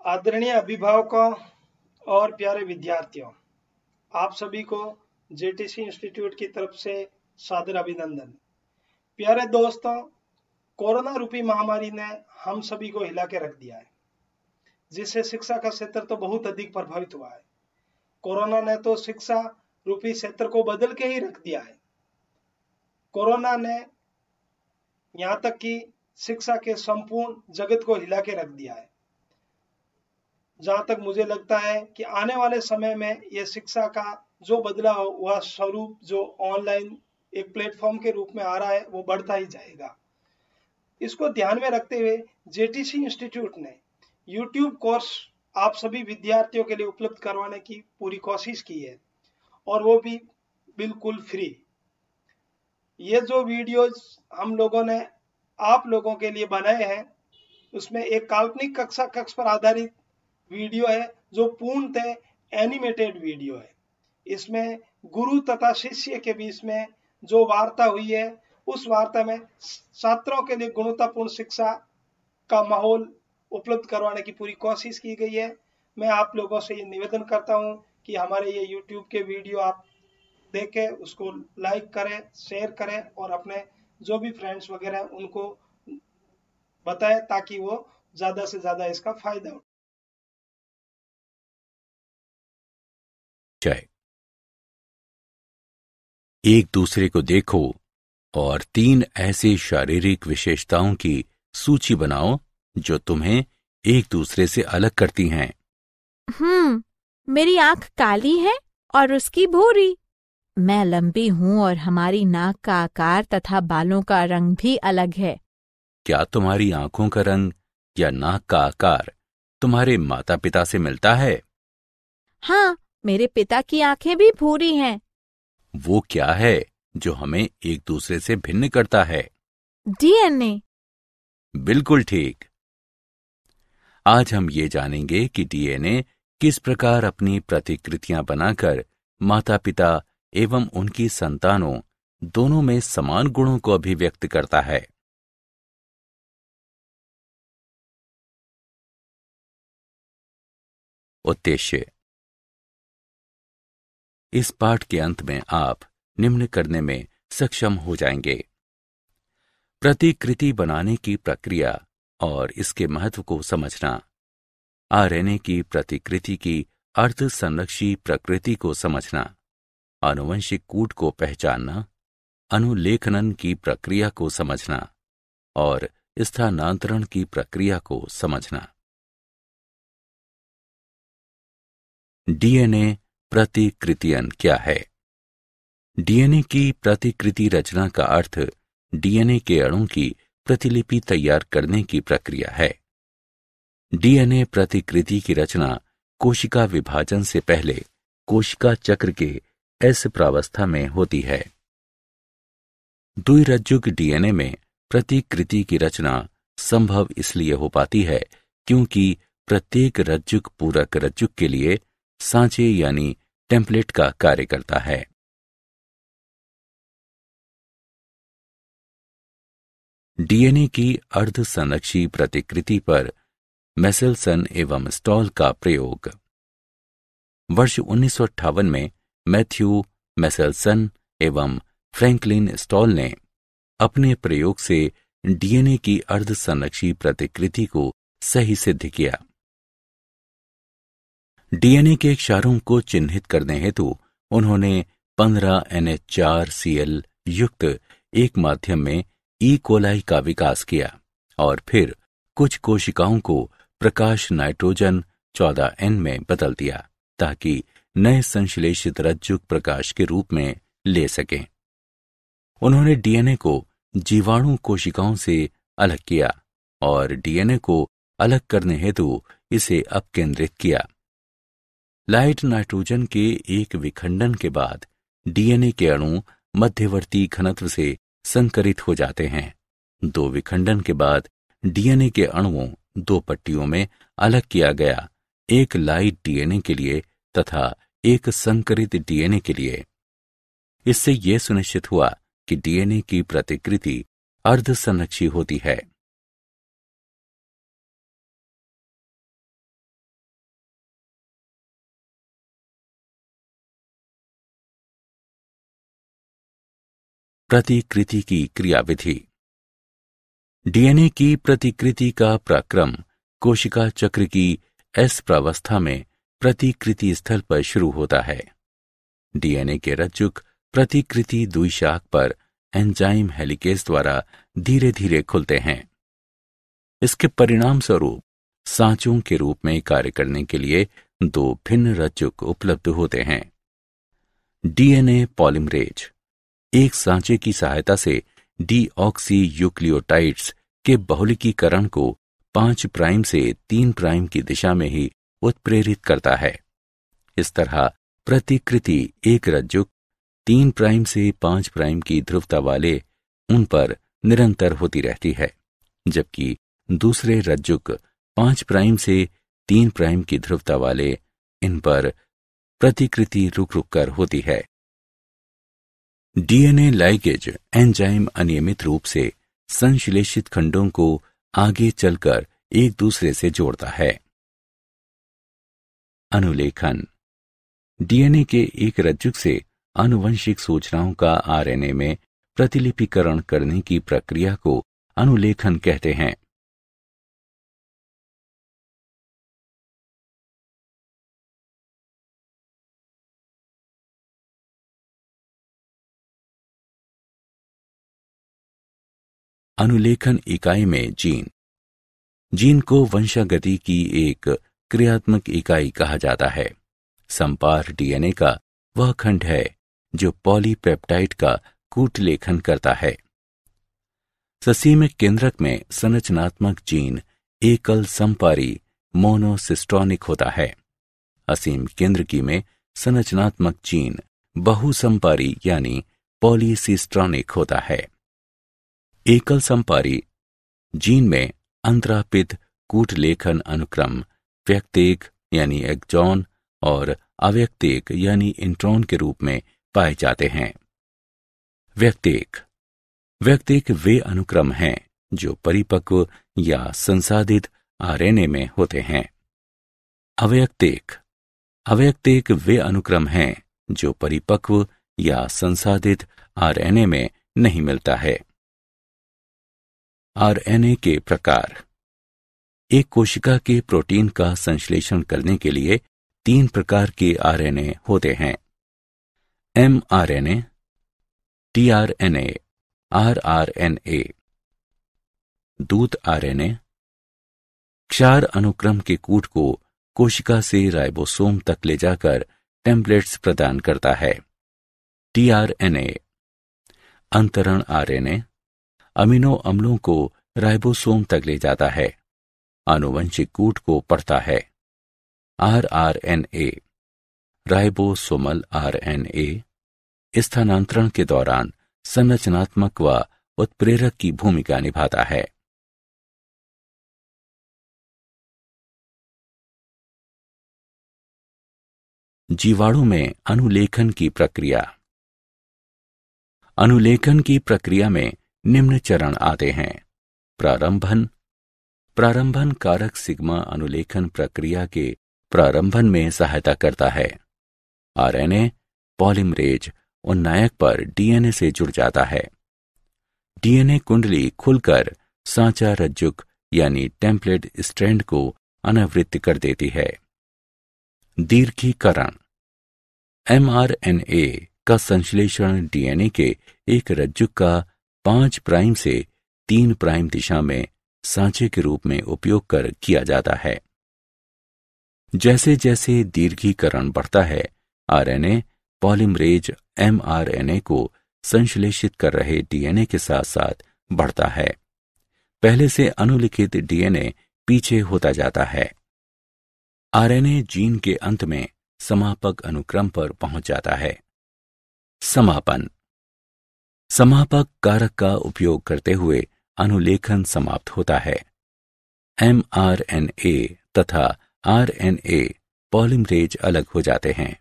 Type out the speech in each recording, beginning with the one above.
आदरणीय अभिभावकों और प्यारे विद्यार्थियों, आप सभी को जेटीसी इंस्टीट्यूट की तरफ से सादर अभिनंदन। प्यारे दोस्तों, कोरोना रूपी महामारी ने हम सभी को हिला के रख दिया है, जिससे शिक्षा का क्षेत्र तो बहुत अधिक प्रभावित हुआ है। कोरोना ने तो शिक्षा रूपी क्षेत्र को बदल के ही रख दिया है। कोरोना ने यहाँ तक कि शिक्षा के संपूर्ण जगत को हिला के रख दिया है। जहां तक मुझे लगता है कि आने वाले समय में यह शिक्षा का जो बदला हुआ स्वरूप जो ऑनलाइन एक प्लेटफॉर्म के रूप में आ रहा है वो बढ़ता ही जाएगा। इसको ध्यान में रखते हुए जेटीसी इंस्टीट्यूट ने यूट्यूब कोर्स आप सभी विद्यार्थियों के लिए उपलब्ध करवाने की पूरी कोशिश की है, और वो भी बिल्कुल फ्री। ये जो वीडियोस हम लोगों ने आप लोगों के लिए बनाए हैं, उसमें एक काल्पनिक कक्ष पर आधारित वीडियो है जो पूर्णतः एनिमेटेड वीडियो है। इसमें गुरु तथा शिष्य के बीच में जो वार्ता हुई है, उस वार्ता में छात्रों के लिए गुणवत्तापूर्ण शिक्षा का माहौल उपलब्ध करवाने की पूरी कोशिश की गई है। मैं आप लोगों से ये निवेदन करता हूं कि हमारे ये YouTube के वीडियो आप देखें, उसको लाइक करें, शेयर करें और अपने जो भी फ्रेंड्स वगैरह हैं उनको बताएं, ताकि वो ज्यादा से ज्यादा इसका फायदा उठाएं। एक दूसरे को देखो और 3 ऐसी शारीरिक विशेषताओं की सूची बनाओ जो तुम्हें एक दूसरे से अलग करती हैं। मेरी आंख काली है और उसकी भूरी। मैं लंबी हूँ और हमारी नाक का आकार तथा बालों का रंग भी अलग है। क्या तुम्हारी आंखों का रंग या नाक का आकार तुम्हारे माता पिता से मिलता है? हाँ, मेरे पिता की आंखें भी भूरी हैं। वो क्या है जो हमें एक दूसरे से भिन्न करता है? डीएनए। बिल्कुल ठीक। आज हम ये जानेंगे कि डीएनए किस प्रकार अपनी प्रतिकृतियां बनाकर माता पिता एवं उनकी संतानों दोनों में समान गुणों को अभिव्यक्त करता है। उद्देश्य। इस पाठ के अंत में आप निम्न करने में सक्षम हो जाएंगे: प्रतिकृति बनाने की प्रक्रिया और इसके महत्व को समझना, आरएनए की प्रतिकृति की अर्धसंरक्षी प्रकृति को समझना, आनुवंशिक कूट को पहचानना, अनुलेखनन की प्रक्रिया को समझना और स्थानांतरण की प्रक्रिया को समझना। डीएनए प्रतिकृतियन क्या है? डीएनए की प्रतिकृति रचना का अर्थ डीएनए के अणु की प्रतिलिपि तैयार करने की प्रक्रिया है। डीएनए प्रतिकृति की रचना कोशिका विभाजन से पहले कोशिका चक्र के एस प्रावस्था में होती है। द्विरज्जुक डीएनए में प्रतिकृति की रचना संभव इसलिए हो पाती है क्योंकि प्रत्येक रज्जुक पूरक रज्जुक के लिए सांचे यानी टेम्पलेट का कार्य करता है। डीएनए की अर्धसंरक्षी प्रतिकृति पर मेसेल्सन एवं स्टॉल का प्रयोग। वर्ष 1958 में मैथ्यू मेसेल्सन एवं फ्रैंकलिन स्टॉल ने अपने प्रयोग से डीएनए की अर्धसंरक्षी प्रतिकृति को सही सिद्ध किया। डीएनए के क्षारों को चिन्हित करने हेतु उन्होंने 15 NH4Cl युक्त एक माध्यम में ई कोलाई का विकास किया और फिर कुछ कोशिकाओं को प्रकाश नाइट्रोजन 14N में बदल दिया ताकि नए संश्लेषित रज्जुक प्रकाश के रूप में ले सकें। उन्होंने डीएनए को जीवाणु कोशिकाओं से अलग किया और डीएनए को अलग करने हेतु इसे अपकेंद्रित किया। लाइट नाइट्रोजन के एक विखंडन के बाद डीएनए के अणु मध्यवर्ती घनत्व से संकरित हो जाते हैं। 2 विखंडन के बाद डीएनए के अणुओं 2 पट्टियों में अलग किया गया, एक लाइट डीएनए के लिए तथा एक संकरित डीएनए के लिए। इससे यह सुनिश्चित हुआ कि डीएनए की प्रतिकृति अर्धसंरक्षी होती है। प्रतिकृति की क्रियाविधि। डीएनए की प्रतिकृति का प्रक्रम कोशिका चक्र की एस प्रावस्था में प्रतिकृति स्थल पर शुरू होता है। डीएनए के रज्जुक प्रतिकृति द्विशाख पर एंजाइम हेलिकेज द्वारा धीरे धीरे खुलते हैं। इसके परिणाम स्वरूप सांचों के रूप में कार्य करने के लिए दो भिन्न रज्जुक उपलब्ध होते हैं। डीएनए पॉलिमरेज एक सांचे की सहायता से डीऑक्सी यूक्लियोटाइड्स के बहुलकीकरण को 5 प्राइम से 3 प्राइम की दिशा में ही उत्प्रेरित करता है। इस तरह प्रतिकृति एक रज्जुक 3 प्राइम से 5 प्राइम की ध्रुवता वाले उन पर निरंतर होती रहती है, जबकि दूसरे रज्जुक 5 प्राइम से 3 प्राइम की ध्रुवता वाले इन पर प्रतिकृति रुक रुक कर होती है। डीएनए लाइगेज एंजाइम अनियमित रूप से संश्लेषित खंडों को आगे चलकर एक दूसरे से जोड़ता है। अनुलेखन डीएनए के एक रज्जुक से आनुवंशिक सूचनाओं का आरएनए में प्रतिलिपिकरण करने की प्रक्रिया को अनुलेखन कहते हैं। अनुलेखन इकाई में जीन को वंशागति की एक क्रियात्मक इकाई कहा जाता है। संपार डीएनए का वह खंड है जो पॉलीपेप्टाइड का कूटलेखन करता है। ससीमिक केंद्रक में संरचनात्मक जीन एकल संपारी मोनोसिस्टोनिक होता है। असीम केंद्रकी में संरचनात्मक जीन बहुसंपारी यानी पॉलीसिस्ट्रॉनिक होता है। एकल संपारी जीन में अंतरापित कूटलेखन अनुक्रम व्यक्तेक यानी एक्सॉन और अव्यक्तेक यानी इंट्रॉन के रूप में पाए जाते हैं। व्यक्तेक वे अनुक्रम हैं जो परिपक्व या संसाधित आरएनए में होते हैं। अव्यक्तेक वे अनुक्रम हैं जो परिपक्व या संसाधित आरएनए में नहीं मिलता है। आरएनए के प्रकार एक कोशिका के प्रोटीन का संश्लेषण करने के लिए 3 प्रकार के आरएनए होते हैं: एमआरएनए, टीआरएनए, आरआरएनए। दूत आरएनए क्षार अनुक्रम के कूट को कोशिका से राइबोसोम तक ले जाकर टेम्पलेट्स प्रदान करता है। टीआरएनए अंतरण आरएनए अमीनो अम्लों को राइबोसोम तक ले जाता है, आनुवंशिक कूट को पढ़ता है। आरआरएनए राइबोसोमल आरएनए स्थानांतरण के दौरान संरचनात्मक व उत्प्रेरक की भूमिका निभाता है। जीवाणु में अनुलेखन की प्रक्रिया। अनुलेखन की प्रक्रिया में निम्न चरण आते हैं: प्रारंभन कारक सिग्मा अनुलेखन प्रक्रिया के प्रारंभन में सहायता करता है। आरएनए पॉलिमरेज उन्नायक पर डीएनए से जुड़ जाता है। डीएनए कुंडली खुलकर सांचा रज्जुक यानी टेम्पलेट स्ट्रैंड को अनावृत कर देती है। दीर्घीकरण एमआरएनए का संश्लेषण डीएनए के एक रज्जुक का 5 प्राइम से 3 प्राइम दिशा में सांचे के रूप में उपयोग कर किया जाता है। जैसे जैसे दीर्घीकरण बढ़ता है, आरएनए पॉलिमरेज एमआरएनए को संश्लेषित कर रहे डीएनए के साथ साथ बढ़ता है। पहले से अनुलिखित डीएनए पीछे होता जाता है। आरएनए जीन के अंत में समापक अनुक्रम पर पहुंच जाता है। समापक कारक का उपयोग करते हुए अनुलेखन समाप्त होता है। एमआरएनए तथा आरएनए पॉलिमरेज अलग हो जाते हैं।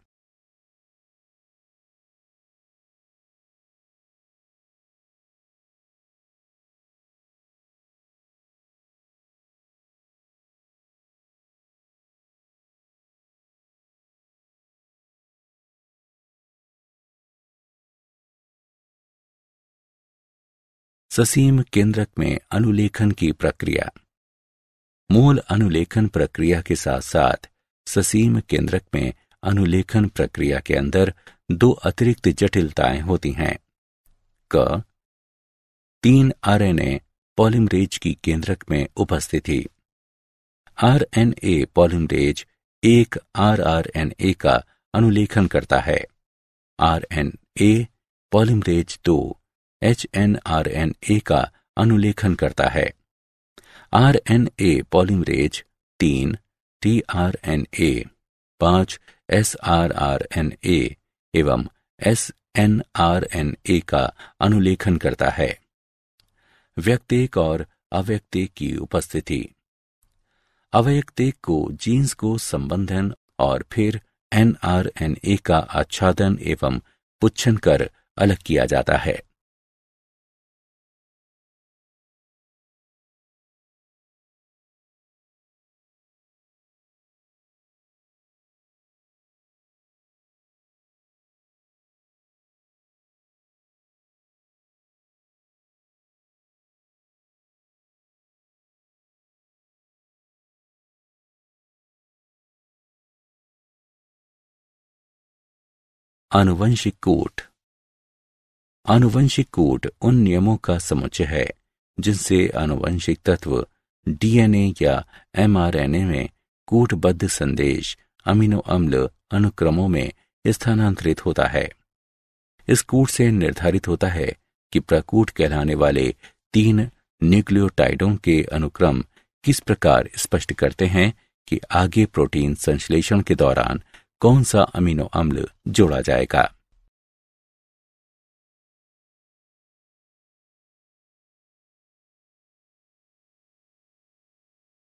ससीम केंद्रक में अनुलेखन की प्रक्रिया। मूल अनुलेखन प्रक्रिया के साथ साथ ससीम केंद्रक में अनुलेखन प्रक्रिया के अंदर दो अतिरिक्त जटिलताएं होती हैं। 3 आरएनए पॉलिमरेज की केंद्रक में उपस्थिति। आरएनए पॉलिमरेज एक आरआरएनए का अनुलेखन करता है। आरएनए पॉलिमरेज 2 एचएनआरएनए का अनुलेखन करता है। आरएनए पॉलिमरेज 3 टीआरएनए 5 एसआरआरएनए एवं एसएनआरएनए का अनुलेखन करता है। व्यक्तिक और अव्यक्तिक की उपस्थिति। अव्यक्तिक को जीन्स को संबंधन और फिर एनआरएनए का आच्छादन एवं पुच्छन कर अलग किया जाता है। आनुवंशिक कूट। आनुवंशिक कूट उन नियमों का समुच्चय है जिनसे आनुवंशिक तत्व डीएनए या एमआरएनए में कूटबद्ध संदेश अमीनो अम्ल अनुक्रमों में स्थानांतरित होता है। इस कूट से निर्धारित होता है कि प्रकूट कहलाने वाले 3 न्यूक्लियोटाइडों के अनुक्रम किस प्रकार स्पष्ट करते हैं कि आगे प्रोटीन संश्लेषण के दौरान कौन सा अमीनो अम्ल जोड़ा जाएगा।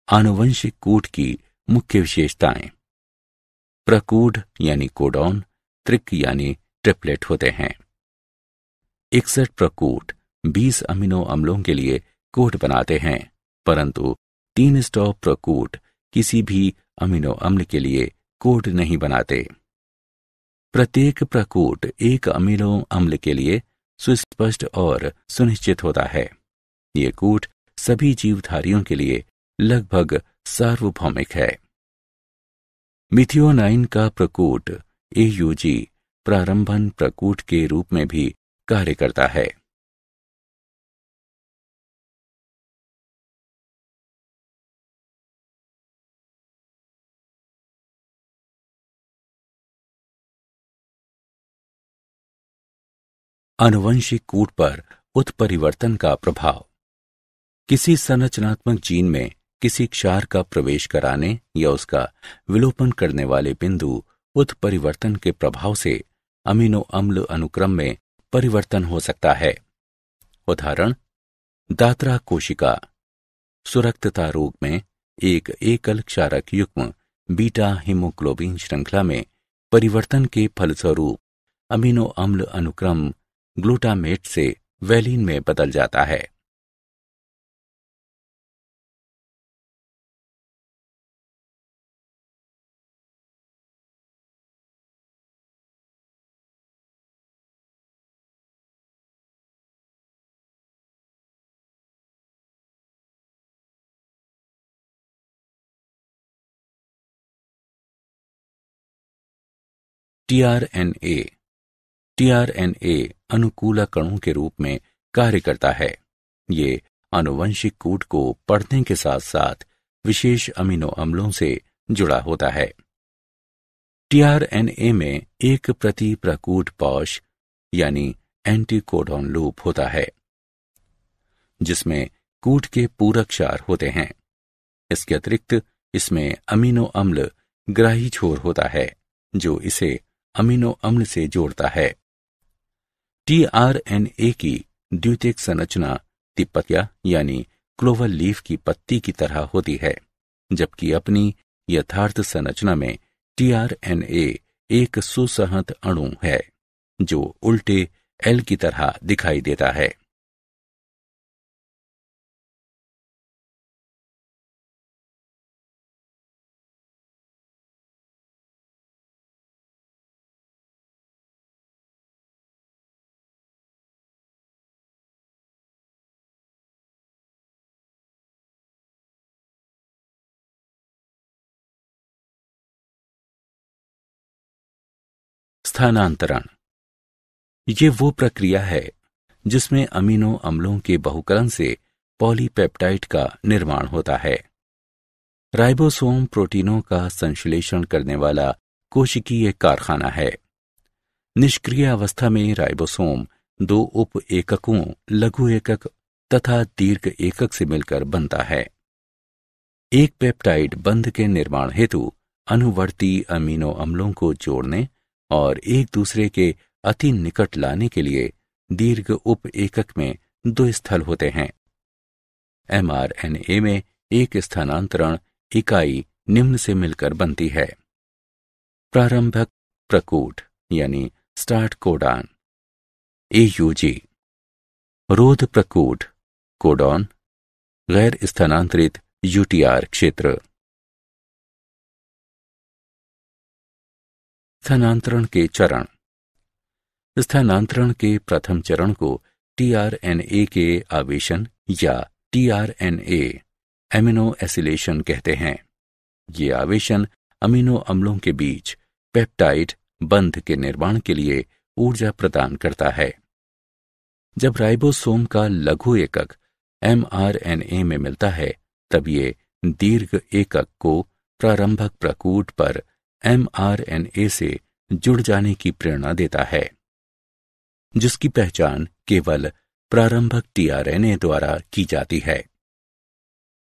आनुवंशिक कूट की मुख्य विशेषताएं। प्रकूट यानी कोडॉन, त्रिक यानी ट्रिपलेट होते हैं। 61 प्रकूट 20 अमीनो अम्लों के लिए कोड बनाते हैं, परंतु 3 स्टॉप प्रकूट किसी भी अमीनो अम्ल के लिए कोड नहीं बनाते। प्रत्येक प्रकूट एक अमीनो अम्ल के लिए सुस्पष्ट और सुनिश्चित होता है। ये कूट सभी जीवधारियों के लिए लगभग सार्वभौमिक है। मिथियोनाइन का प्रकूट एयूजी प्रारंभन प्रकूट के रूप में भी कार्य करता है। आनुवंशिक कूट पर उत्परिवर्तन का प्रभाव। किसी संरचनात्मक जीन में किसी क्षार का प्रवेश कराने या उसका विलोपन करने वाले बिंदु उत्परिवर्तन के प्रभाव से अमीनो अम्ल अनुक्रम में परिवर्तन हो सकता है। उदाहरण, दात्रा कोशिका। सुरक्तता रोग में एक एकल क्षारक युग्म बीटा हीमोग्लोबिन श्रृंखला में परिवर्तन के फलस्वरूप अमीनो अम्ल अनुक्रम ग्लूटामेट से वैलीन में बदल जाता है। टीआरएनए। टीआरएनए अनुकूलक अणु के रूप में कार्य करता है। ये आनुवंशिक कूट को पढ़ने के साथ साथ विशेष अमीनो अम्लों से जुड़ा होता है। टीआरएनए में एक प्रति प्रकूट पॉश यानी एंटीकोडॉन लूप होता है, जिसमें कूट के पूरक क्षार होते हैं। इसके अतिरिक्त इसमें अमीनो अम्ल ग्राही छोर होता है जो इसे अमीनो अम्ल से जोड़ता है। टीआरएनए की द्वितीयक संरचना तिपतिया यानी क्लोवर लीफ की पत्ती की तरह होती है, जबकि अपनी यथार्थ संरचना में टीआरएनए एक सुसंहत अणु है जो उल्टे एल की तरह दिखाई देता है। स्थानांतरण। ये वो प्रक्रिया है जिसमें अमीनो अम्लों के बहुकलन से पॉलीपेप्टाइड का निर्माण होता है। राइबोसोम प्रोटीनों का संश्लेषण करने वाला कोशिकीय कारखाना है। निष्क्रिय अवस्था में राइबोसोम दो उप एककों लघु एकक तथा दीर्घ एकक से मिलकर बनता है। एक पेप्टाइड बंध के निर्माण हेतु अनुवर्ती अमीनो अम्लों को जोड़ने और एक दूसरे के अति निकट लाने के लिए दीर्घ उप एकक में दो स्थल होते हैं। mRNA में एक स्थानांतरण इकाई निम्न से मिलकर बनती है। प्रारंभक प्रकूट यानी स्टार्ट कोडान AUG, रोध प्रकूट कोडॉन, गैर स्थानांतरित UTR क्षेत्र। स्थानांतरण के चरण। स्थानांतरण के प्रथम चरण को tRNA के आवेशन या tRNA एमिनो एसिलेशन कहते हैं। ये आवेशन अमीनो अम्लों के बीच पेप्टाइड बंध के निर्माण के लिए ऊर्जा प्रदान करता है। जब राइबोसोम का लघु एकक mRNA में मिलता है तब ये दीर्घ एकक को प्रारंभक प्रकूट पर mRNA से जुड़ जाने की प्रेरणा देता है, जिसकी पहचान केवल प्रारंभक tRNA द्वारा की जाती है।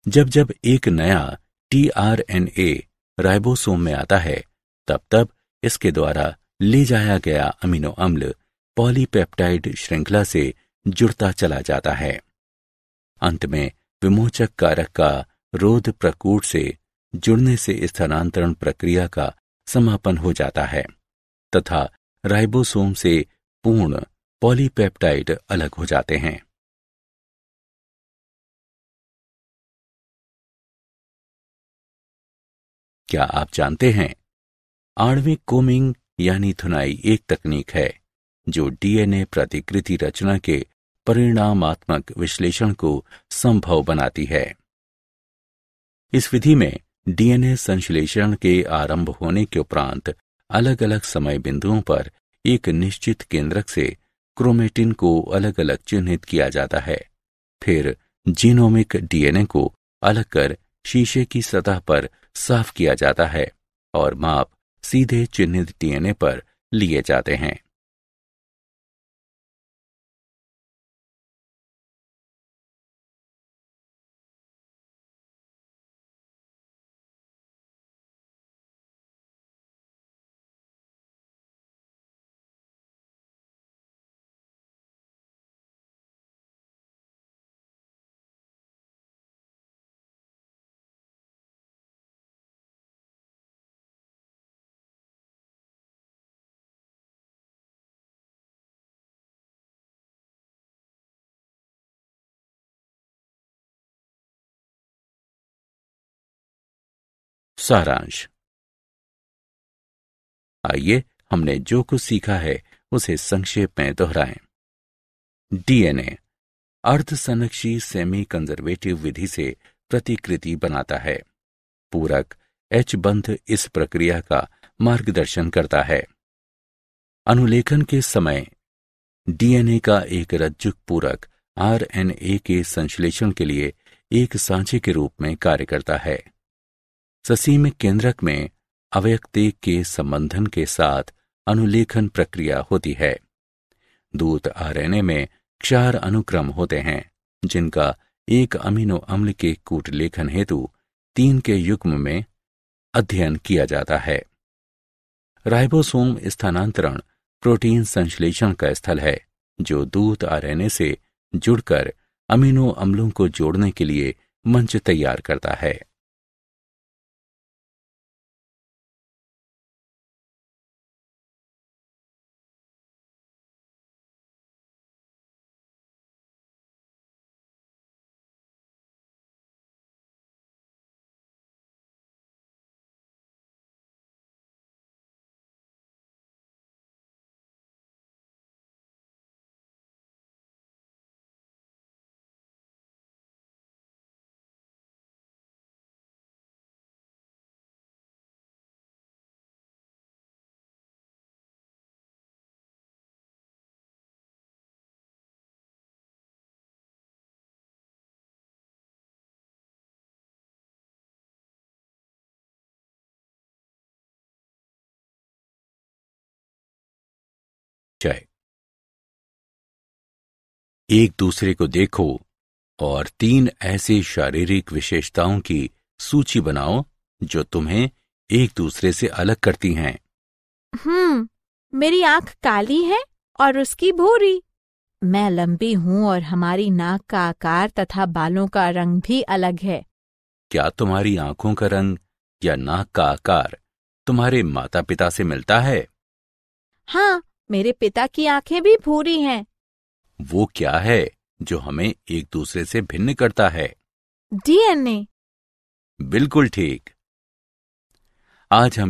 जब जब एक नया tRNA राइबोसोम में आता है तब तब इसके द्वारा ले जाया गया अमीनो अम्ल पॉलीपेप्टाइड श्रृंखला से जुड़ता चला जाता है। अंत में विमोचक कारक का रोध प्रकूट से जुड़ने से स्थानांतरण प्रक्रिया का समापन हो जाता है तथा राइबोसोम से पूर्ण पॉलीपेप्टाइड अलग हो जाते हैं। क्या आप जानते हैं, आणविक कोमिंग यानी धुनाई एक तकनीक है जो डीएनए प्रतिकृति रचना के परिणामात्मक विश्लेषण को संभव बनाती है। इस विधि में डीएनए संश्लेषण के आरंभ होने के उपरांत अलग अलग समय बिंदुओं पर एक निश्चित केंद्रक से क्रोमेटिन को अलग अलग चिन्हित किया जाता है। फिर जीनोमिक डीएनए को अलग कर शीशे की सतह पर साफ किया जाता है और माप सीधे चिन्हित डीएनए पर लिए जाते हैं। सारांश। आइए हमने जो कुछ सीखा है उसे संक्षेप में दोहराएं। डीएनए अर्धसंरक्षी सेमी कंजर्वेटिव विधि से प्रतिकृति बनाता है। पूरक H बंध इस प्रक्रिया का मार्गदर्शन करता है। अनुलेखन के समय डीएनए का एक रज्जुक पूरक आरएनए के संश्लेषण के लिए एक सांचे के रूप में कार्य करता है। ससीम केंद्रक में अवयक्तेक के संबंधन के साथ अनुलेखन प्रक्रिया होती है। दूत आरएनए में क्षार अनुक्रम होते हैं जिनका एक अमीनो अम्ल के कूटलेखन हेतु 3 के युग्म में अध्ययन किया जाता है। राइबोसोम स्थानांतरण प्रोटीन संश्लेषण का स्थल है जो दूत आरएनए से जुड़कर अमीनो अम्लों को जोड़ने के लिए मंच तैयार करता है। जय। एक दूसरे को देखो और 3 ऐसी शारीरिक विशेषताओं की सूची बनाओ जो तुम्हें एक दूसरे से अलग करती हैं। मेरी आंख काली है और उसकी भूरी। मैं लंबी हूँ और हमारी नाक का आकार तथा बालों का रंग भी अलग है। क्या तुम्हारी आंखों का रंग या नाक का आकार तुम्हारे माता पिता से मिलता है? हाँ, मेरे पिता की आंखें भी भूरी हैं। वो क्या है जो हमें एक दूसरे से भिन्न करता है? DNA। बिल्कुल ठीक। आज हम